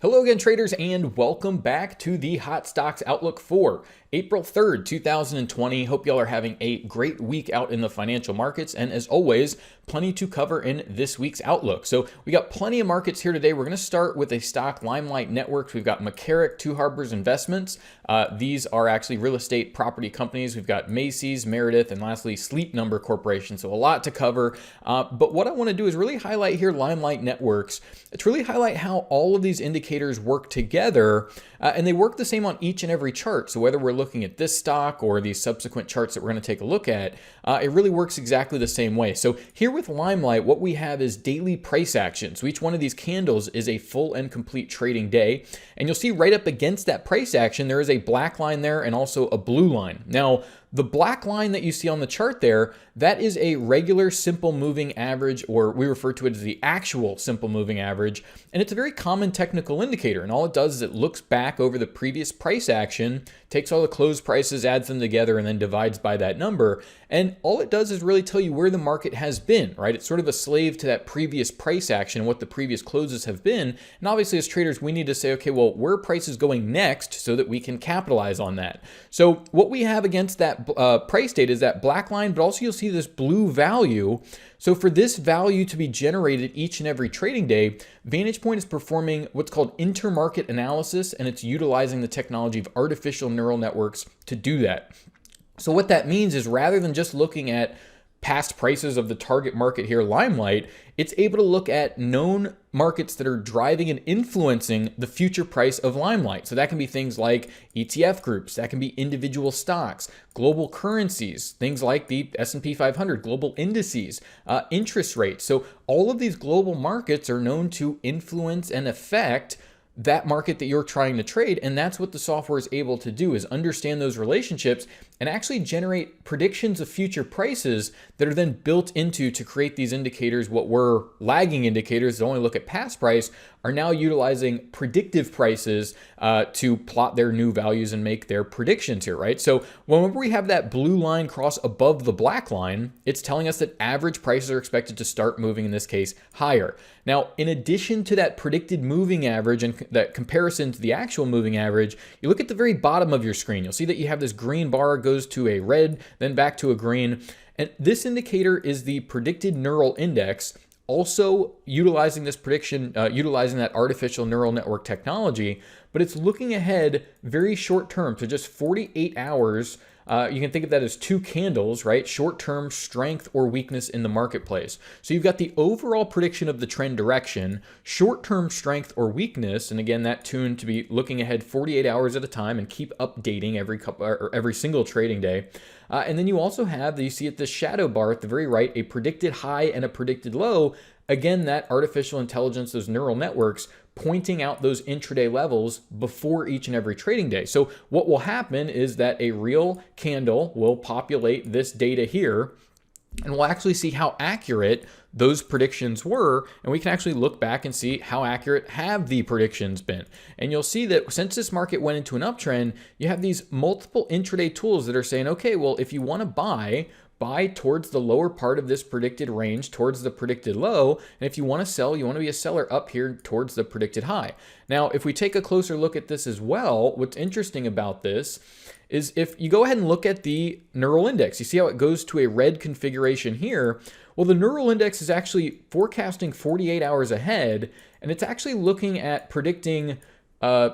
Hello again, traders, and welcome back to the Hot Stocks Outlook for April 3rd, 2020. Hope y'all are having a great week out in the financial markets. And as always, plenty to cover in this week's Outlook. So we got plenty of markets here today. We're going to start with a stock, Limelight Networks. We've got McCarrick, Two Harbors Investments. These are actually real estate property companies. We've got Macy's, Meredith, and lastly, Sleep Number Corporation. So a lot to cover. But what I want to do is really highlight here Limelight Networks. It's really highlight how all of these indicators work together, and they work the same on each and every chart. So whether we're looking at this stock or these subsequent charts that we're going to take a look at, it really works exactly the same way. So here with Limelight, what we have is daily price action. So each one of these candles is a full and complete trading day. And you'll see right up against that price action, there is a black line there and also a blue line. Now, the black line that you see on the chart there, that is a regular simple moving average, or we refer to it as the actual simple moving average. And it's a very common technical indicator. And all it does is it looks back over the previous price action, takes all the closed prices, adds them together, and then divides by that number. And all it does is really tell you where the market has been, right? It's sort of a slave to that previous price action and what the previous closes have been. And obviously as traders, we need to say, okay, well, where are prices going next so that we can capitalize on that? So what we have against that price data is that black line, but also you'll see this blue value. So for this value to be generated each and every trading day, Vantagepoint is performing what's called intermarket analysis, and it's utilizing the technology of artificial neural networks to do that. So what that means is rather than just looking at past prices of the target market here, Limelight, it's able to look at known markets that are driving and influencing the future price of Limelight. So that can be things like ETF groups, that can be individual stocks, global currencies, things like the S&P 500, global indices, interest rates. So all of these global markets are known to influence and affect that market that you're trying to trade. And that's what the software is able to do, is understand those relationships and actually generate predictions of future prices that are then built into to create these indicators. What were lagging indicators that only look at past price are now utilizing predictive prices to plot their new values and make their predictions here, right? So whenever we have that blue line cross above the black line, it's telling us that average prices are expected to start moving, in this case, higher. Now, in addition to that predicted moving average and that comparison to the actual moving average, you look at the very bottom of your screen, you'll see that you have this green bar goes to a red, then back to a green. And this indicator is the predicted neural index, also utilizing this prediction, utilizing that artificial neural network technology, but it's looking ahead very short term, so just 48 hours. You can think of that as two candles, right? Short-term strength or weakness in the marketplace. So you've got the overall prediction of the trend direction, short-term strength or weakness, and again, that tuned to be looking ahead 48 hours at a time and keep updating every single trading day. And then you also have, you see at the shadow bar at the very right, a predicted high and a predicted low. Again, that artificial intelligence, those neural networks, pointing out those intraday levels before each and every trading day. So what will happen is that a real candle will populate this data here, and we'll actually see how accurate those predictions were, and we can actually look back and see how accurate have the predictions been. And you'll see that since this market went into an uptrend, you have these multiple intraday tools that are saying, okay, well, if you want to buy towards the lower part of this predicted range, towards the predicted low. And if you want to sell, you want to be a seller up here towards the predicted high. Now, if we take a closer look at this as well, what's interesting about this is if you go ahead and look at the neural index, you see how it goes to a red configuration here. Well, the neural index is actually forecasting 48 hours ahead, and it's actually looking at predicting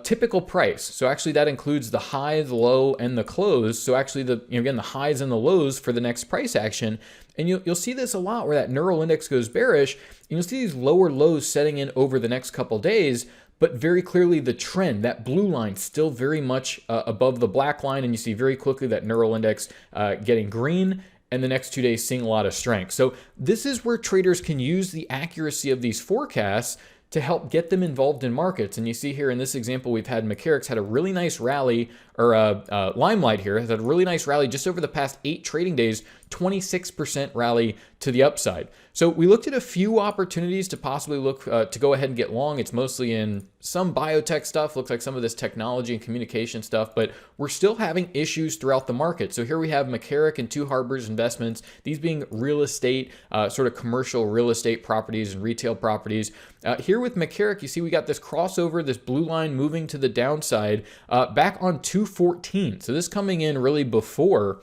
typical price. So actually that includes the high, the low, and the close. So actually again, the highs and the lows for the next price action. And you'll see this a lot where that neural index goes bearish, and you'll see these lower lows setting in over the next couple days, but very clearly the trend, that blue line, still very much above the black line, and you see very quickly that neural index getting green, and the next 2 days seeing a lot of strength. So this is where traders can use the accuracy of these forecasts to help get them involved in markets. And you see here in this example, we've had McCarrick's had a really nice rally, or Limelight here has had a really nice rally just over the past 8 trading days 26% rally to the upside. So we looked at a few opportunities to possibly look to go ahead and get long. It's mostly in some biotech stuff, looks like some of this technology and communication stuff, but we're still having issues throughout the market. So here we have McCarrick and Two Harbors Investments, these being real estate, sort of commercial real estate properties and retail properties. Here with McCarrick, you see we got this crossover, this blue line moving to the downside back on 214. So this coming in really before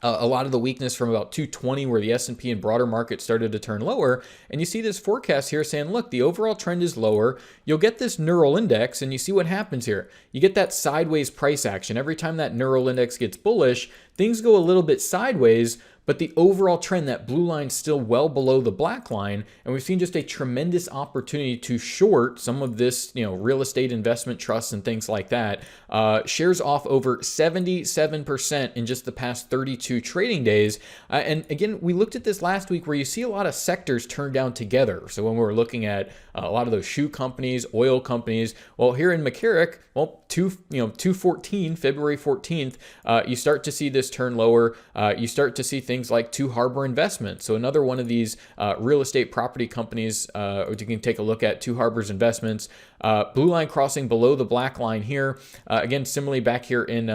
a lot of the weakness from about 220 where the S&P and broader market started to turn lower. And you see this forecast here saying, look, the overall trend is lower. You'll get this neural index and you see what happens here. You get that sideways price action. Every time that neural index gets bullish, things go a little bit sideways, but the overall trend, that blue line, still well below the black line. And we've seen just a tremendous opportunity to short some of this, real estate investment trusts and things like that. Shares off over 77% in just the past 32 trading days. And again, we looked at this last week where you see a lot of sectors turn down together. So when we were looking at a lot of those shoe companies, oil companies, well, here in McCarrick, well, 214, February 14th, you start to see this turn lower. You start to see things like Two Harbor Investments. So another one of these real estate property companies, you can take a look at Two Harbors Investments. Blue line crossing below the black line here. Again, similarly back here in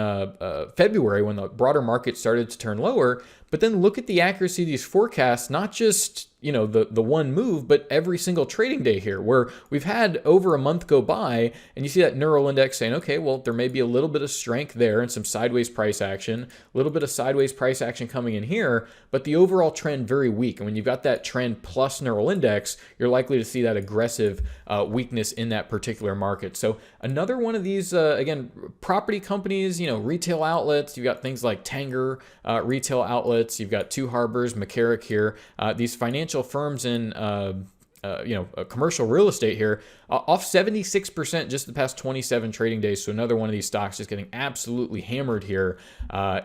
February when the broader market started to turn lower. But then look at the accuracy of these forecasts, not just the one move, but every single trading day here, where we've had over a month go by, and you see that neural index saying, okay, well, there may be a little bit of strength there and some sideways price action, a little bit of sideways price action coming in here, but the overall trend very weak. And when you've got that trend plus neural index, you're likely to see that aggressive weakness in that particular market. So another one of these, again, property companies, retail outlets, you've got things like Tanger retail outlets, you've got Two Harbors, McCarrick here, these financial firms in commercial real estate here, off 76% just the past 27 trading days. So another one of these stocks just getting absolutely hammered here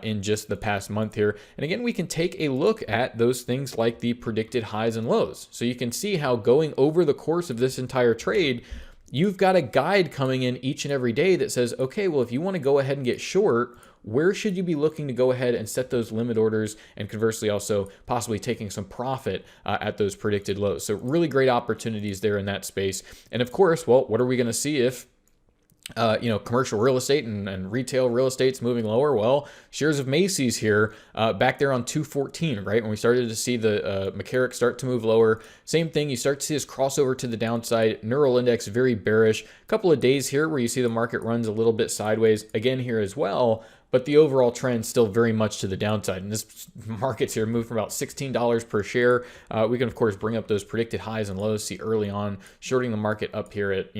in just the past month here. And again, we can take a look at those things like the predicted highs and lows. So you can see how going over the course of this entire trade, you've got a guide coming in each and every day that says, okay, well, if you want to go ahead and get short, where should you be looking to go ahead and set those limit orders, and conversely also possibly taking some profit at those predicted lows. So really great opportunities there in that space. And of course, well, what are we going to see if commercial real estate and retail real estate's moving lower? Well, shares of Macy's here back there on 214, right? When we started to see the McCarrick start to move lower, same thing. You start to see this crossover to the downside. Neural index very bearish. A couple of days here where you see the market runs a little bit sideways again here as well. But the overall trend still very much to the downside. And this market's here moved from about $16 per share. We can, of course, bring up those predicted highs and lows, see early on, shorting the market up here at,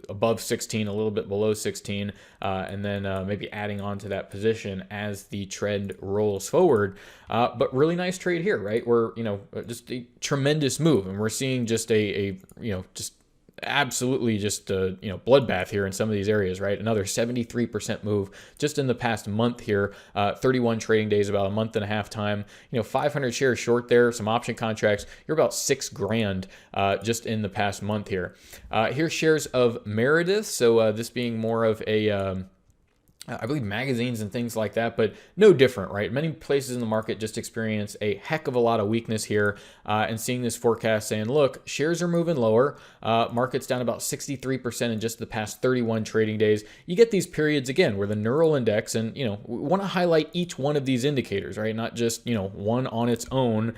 above 16, a little bit below 16, and then maybe adding on to that position as the trend rolls forward. But really nice trade here, right? We're, just a tremendous move. And we're seeing just absolutely just a bloodbath here in some of these areas, right? Another 73% move just in the past month here, 31 trading days, about a month and a half time. 500 shares short there, some option contracts. You're about $6,000 just in the past month here. Here's shares of Meredith. So this being more of a I believe magazines and things like that, but no different, right? Many places in the market just experience a heck of a lot of weakness here, and seeing this forecast saying, look, shares are moving lower, market's down about 63% in just the past 31 trading days. You get these periods again where the neural index, and we want to highlight each one of these indicators, right? Not just one on its own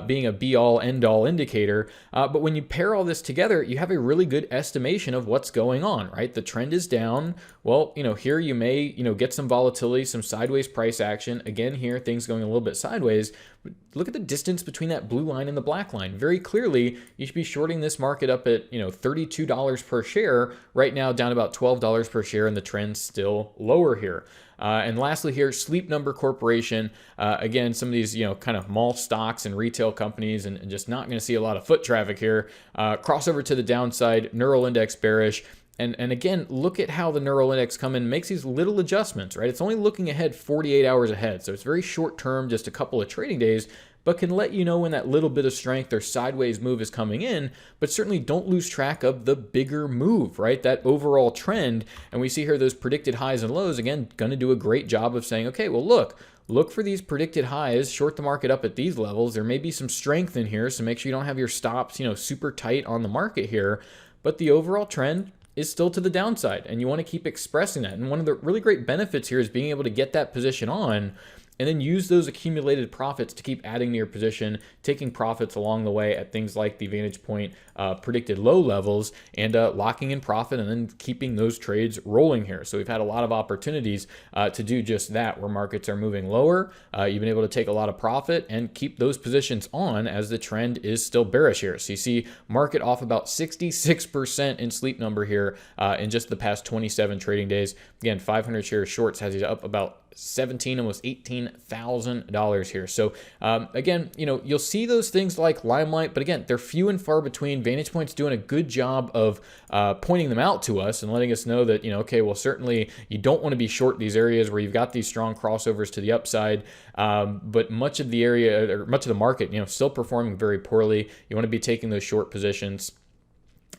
being a be-all end-all indicator, but when you pair all this together, you have a really good estimation of what's going on, right? The trend is down. Well, here you may get some volatility, some sideways price action. Again, here, things going a little bit sideways. But look at the distance between that blue line and the black line. Very clearly, you should be shorting this market up at, $32 per share. Right now, down about $12 per share, and the trend's still lower here. And lastly here, Sleep Number Corporation. Again, some of these, kind of mall stocks and retail companies, and just not going to see a lot of foot traffic here. Crossover to the downside, neural index bearish. And again, look at how the neural index come in, makes these little adjustments, right? It's only looking ahead 48 hours ahead. So it's very short term, just a couple of trading days, but can let you know when that little bit of strength or sideways move is coming in. But certainly don't lose track of the bigger move, right? That overall trend. And we see here those predicted highs and lows, again, going to do a great job of saying, okay, well, look, look for these predicted highs, short the market up at these levels. There may be some strength in here, so make sure you don't have your stops, super tight on the market here. But the overall trend is still to the downside, and you want to keep expressing that. And one of the really great benefits here is being able to get that position on and then use those accumulated profits to keep adding to your position, taking profits along the way at things like the Vantagepoint predicted low levels, and locking in profit and then keeping those trades rolling here. So we've had a lot of opportunities to do just that, where markets are moving lower. You've been able to take a lot of profit and keep those positions on as the trend is still bearish here. So you see market off about 66% in Sleep Number here in just the past 27 trading days. Again, 500 share shorts has you up about almost $18,000 here. So again, you'll see those things like Limelight, but again, they're few and far between. Vantagepoint's doing a good job of pointing them out to us and letting us know that, okay, well, certainly you don't want to be short these areas where you've got these strong crossovers to the upside. But much of the area, or much of the market, still performing very poorly. You want to be taking those short positions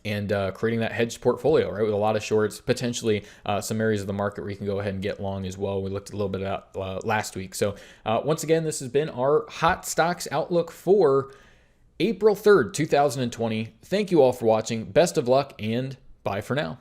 and creating that hedged portfolio, right, with a lot of shorts, potentially some areas of the market where you can go ahead and get long as well. We looked a little bit at last week. So once again, this has been our Hot Stocks Outlook for April 3rd, 2020. Thank you all for watching. Best of luck, and bye for now.